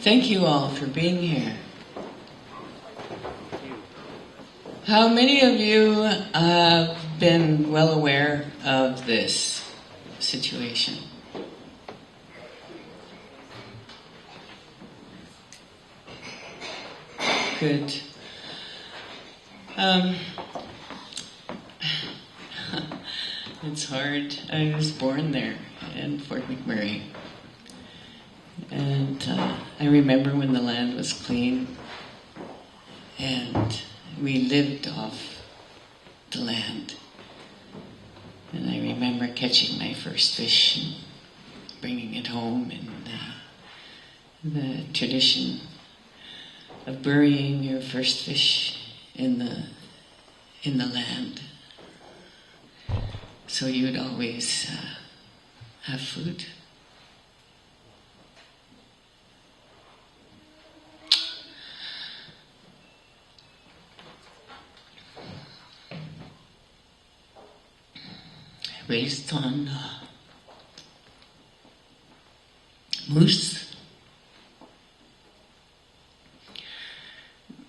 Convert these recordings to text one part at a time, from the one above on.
Thank you all for being here. How many of you have been well aware of this situation? Good. It's hard. I was born there in Fort McMurray. And I remember when the land was clean and we lived off the land. And I remember catching my first fish and bringing it home, and the tradition of burying your first fish in the land, so you'd always have food. Based on moose.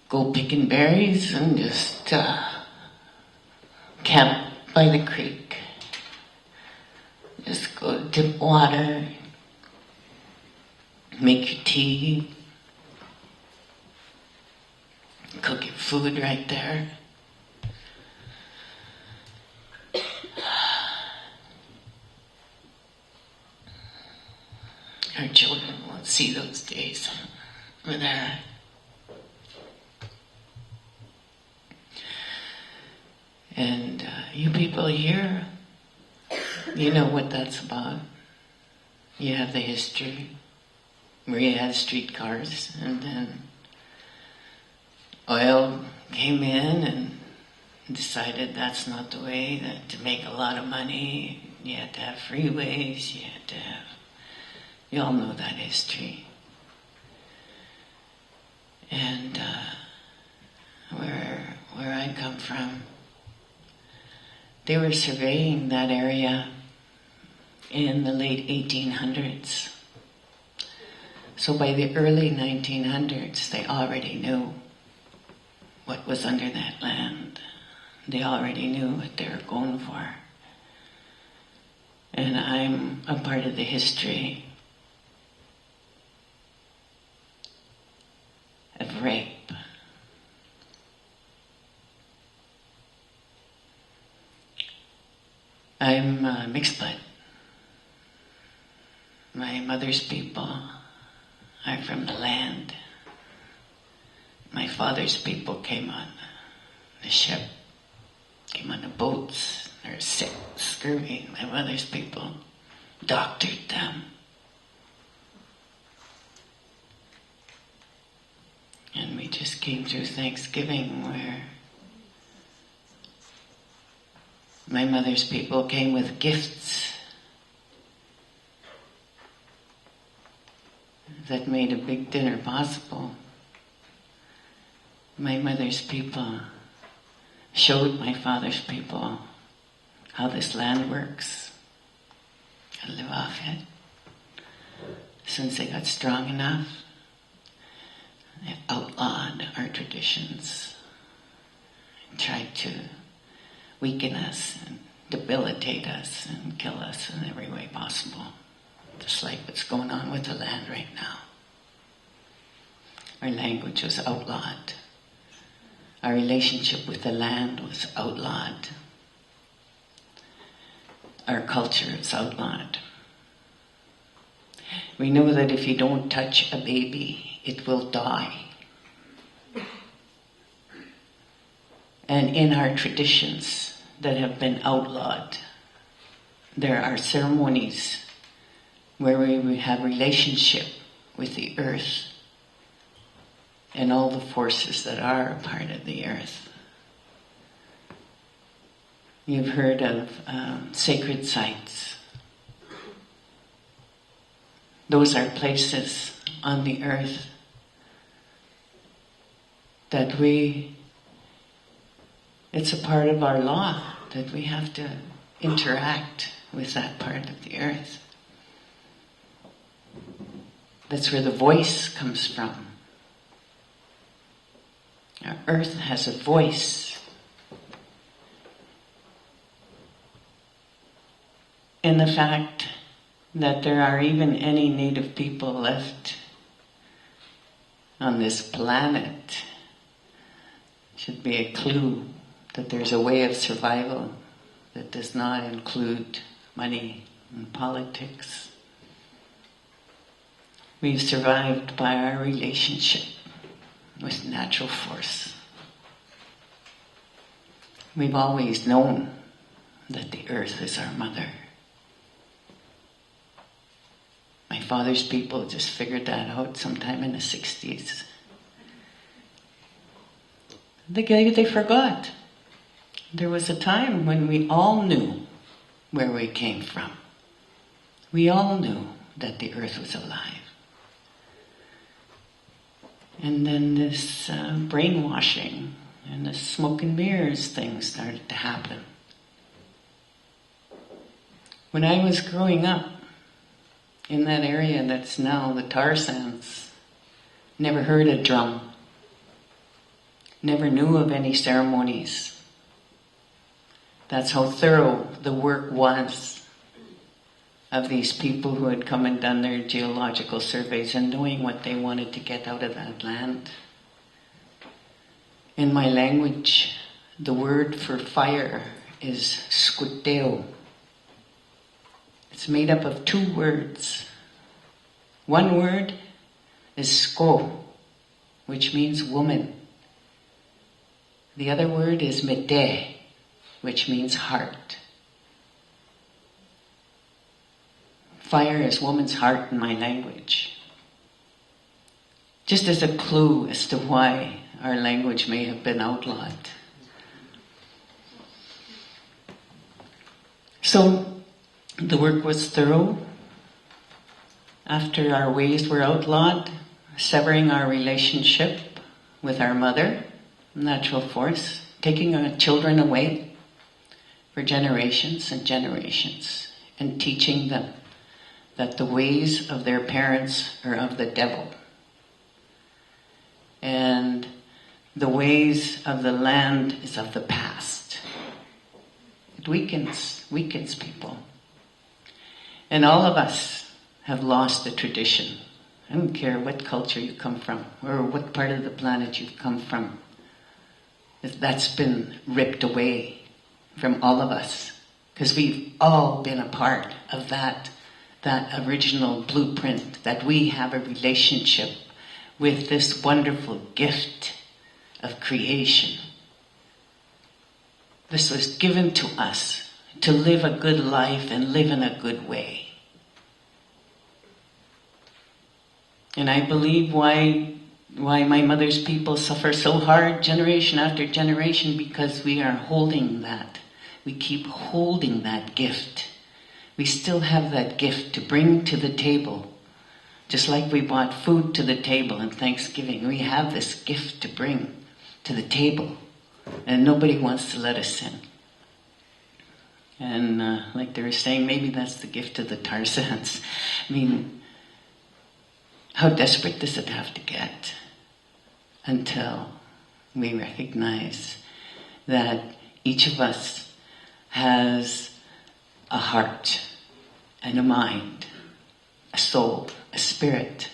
Go picking berries and just camp by the creek. Just go dip water, make your tea, cook your food right there. Our children won't see those days over there. And you people here, you know what that's about. You have the history where you had streetcars, and then oil came in and decided that's not the way, that to make a lot of money you had to have freeways, you had to have, you all know that history. And where I come from, they were surveying that area in the late 1800s. So by the early 1900s, they already knew what was under that land. They already knew what they were going for. And I'm a part of the history of rape. I'm mixed blood. My mother's people are from the land. My father's people came on the ship, came on the boats. They were sick, scurvy. My mother's people doctored them. And we just came through Thanksgiving where my mother's people came with gifts that made a big dinner possible. My mother's people showed my father's people how this land works, how to live off it. Since they got strong enough, they outlawed our traditions and tried to weaken us and debilitate us and kill us in every way possible. Just like what's going on with the land right now. Our language was outlawed. Our relationship with the land was outlawed. Our culture is outlawed. We know that if you don't touch a baby, it will die. And in our traditions that have been outlawed, there are ceremonies where we have relationship with the earth and all the forces that are a part of the earth. You've heard of sacred sites. Those are places on the earth that it's a part of our law that we have to interact with that part of the earth. That's where the voice comes from. Our earth has a voice. And the fact that there are even any native people left on this planet should be a clue that there's a way of survival that does not include money and politics. We've survived by our relationship with natural force. We've always known that the earth is our mother. My father's people just figured that out sometime in the 60s. They forgot. There was a time when we all knew where we came from. We all knew that the earth was alive. And then this brainwashing and the smoke and mirrors thing started to happen. When I was growing up in that area that's now the tar sands, never heard a drum, never knew of any ceremonies. That's how thorough the work was of these people who had come and done their geological surveys and knowing what they wanted to get out of that land. In my language, the word for fire is skuteo. It's made up of two words. One word is sko, which means woman. The other word is mete, which means heart. Fire is woman's heart in my language. Just as a clue as to why our language may have been outlawed. So, the work was thorough. After our ways were outlawed, severing our relationship with our mother, natural force, taking our children away for generations and generations, and teaching them that the ways of their parents are of the devil. And the ways of the land is of the past. It weakens people. And all of us have lost the tradition. I don't care what culture you come from, or what part of the planet you've come from. That's been ripped away from all of us. Because we've all been a part of that original blueprint, that we have a relationship with this wonderful gift of creation. This was given to us to live a good life and live in a good way. And I believe why my mother's people suffer so hard generation after generation, because we are holding that. We keep holding that gift. We still have that gift to bring to the table. Just like we brought food to the table in Thanksgiving, we have this gift to bring to the table. And nobody wants to let us in. And like they were saying, maybe that's the gift of the tar sands. I mean, how desperate does it have to get until we recognize that each of us has a heart and a mind, a soul, a spirit.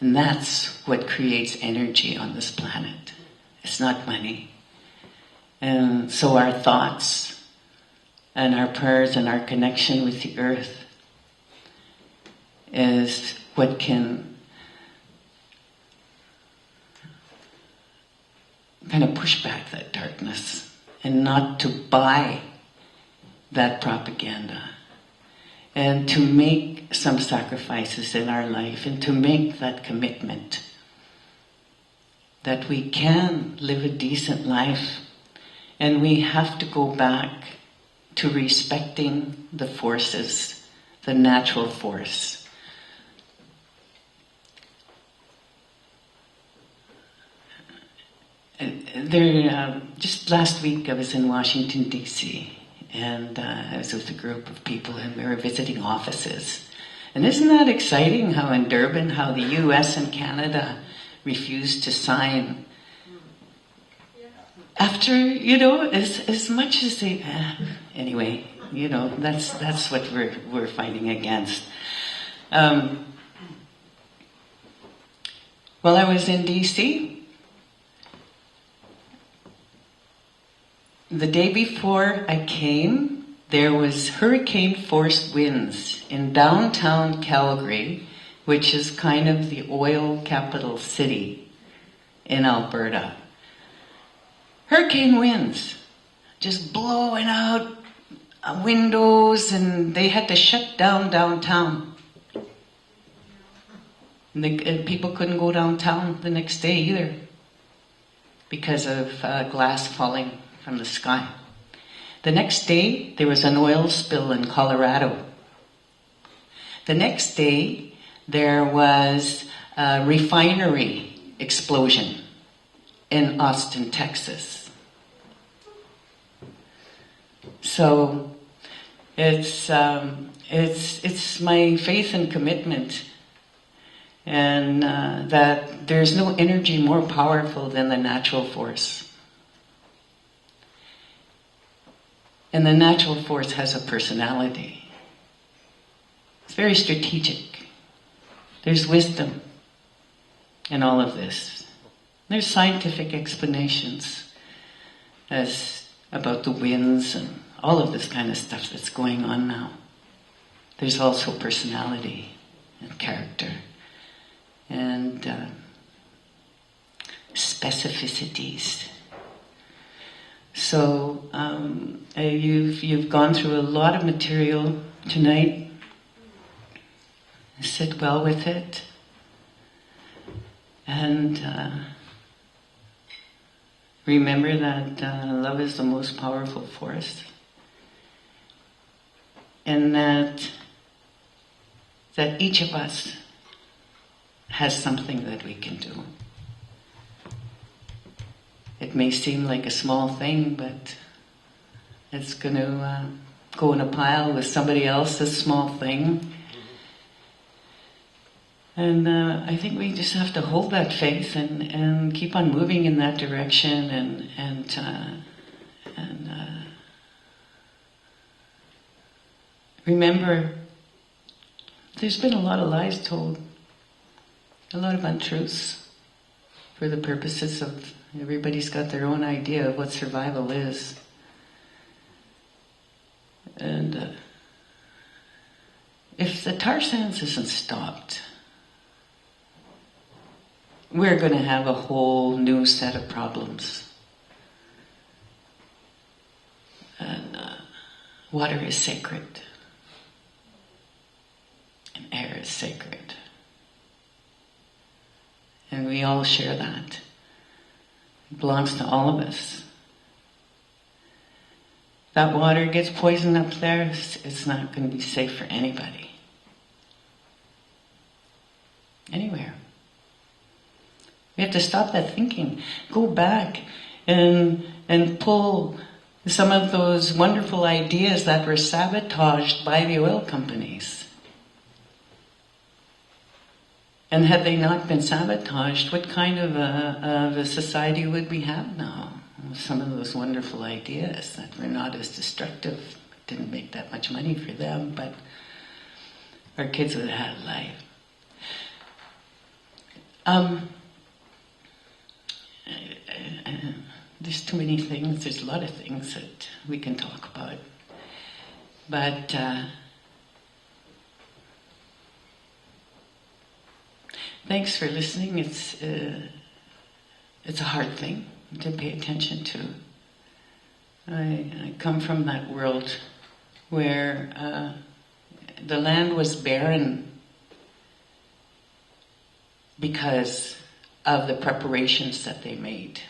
And that's what creates energy on this planet. It's not money. And so our thoughts and our prayers and our connection with the earth is what can kind of push back that darkness, and not to buy that propaganda, and to make some sacrifices in our life, and to make that commitment that we can live a decent life, and we have to go back to respecting the forces, the natural force. Just last week I was in Washington, D.C., and I was with a group of people, and we were visiting offices. And isn't that exciting how in Durban, how the US and Canada refused to sign after, as much as they, anyway, that's what we're fighting against. Well, I was in DC. The day before I came, there was hurricane-force winds in downtown Calgary, which is kind of the oil capital city in Alberta. Hurricane winds, just blowing out windows, and they had to shut down downtown. And people couldn't go downtown the next day either because of glass falling from the sky. The next day, there was an oil spill in Colorado. The next day, there was a refinery explosion in Austin, Texas. So it's my faith and commitment, and that there's no energy more powerful than the natural force. And the natural force has a personality. It's very strategic. There's wisdom in all of this. There's scientific explanations about the winds and all of this kind of stuff that's going on now. There's also personality and character and specificities. So you've gone through a lot of material tonight. Sit well with it, and remember that love is the most powerful force, and that each of us has something that we can do. It may seem like a small thing, but it's going to go in a pile with somebody else's small thing. And I think we just have to hold that faith and keep on moving in that direction and remember, there's been a lot of lies told, a lot of untruths for the purposes of everybody's got their own idea of what survival is. And if the tar sands isn't stopped, we're going to have a whole new set of problems. And water is sacred. And air is sacred. And we all share that. It belongs to all of us. That water gets poisoned up there, it's not going to be safe for anybody. Anywhere. We have to stop that thinking. Go back and pull some of those wonderful ideas that were sabotaged by the oil companies. And had they not been sabotaged, what kind of a society would we have now? Some of those wonderful ideas that were not as destructive, didn't make that much money for them, but our kids would have had a life. There's too many things, there's a lot of things that we can talk about. But thanks for listening. It's a hard thing to pay attention to. I come from that world where the land was barren because of the preparations that they made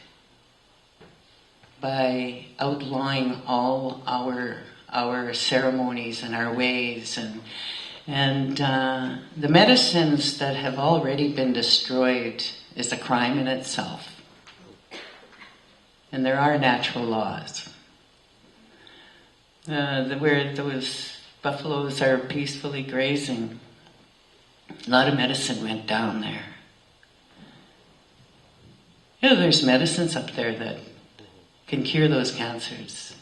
by outlawing all our ceremonies and our ways and the medicines that have already been destroyed is a crime in itself. And there are natural laws. Where those buffaloes are peacefully grazing, A lot of medicine went down there. There's medicines up there that can cure those cancers,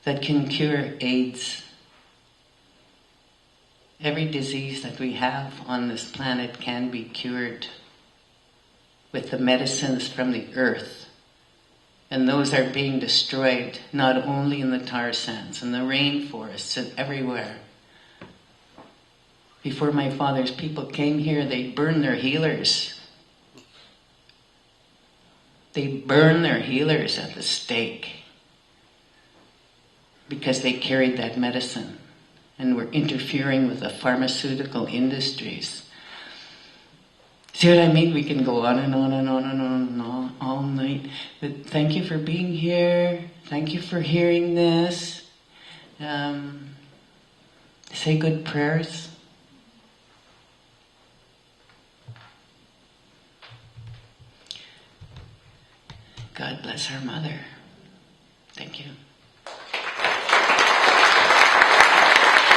that can cure AIDS. Every disease that we have on this planet can be cured with the medicines from the earth. And those are being destroyed not only in the tar sands and the rainforests and everywhere. Before my father's people came here, they burned their healers. They burned their healers at the stake because they carried that medicine and were interfering with the pharmaceutical industries. See what I mean? We can go on and on and on and on and on all night. But thank you for being here. Thank you for hearing this. Say good prayers. God bless our mother. Thank you.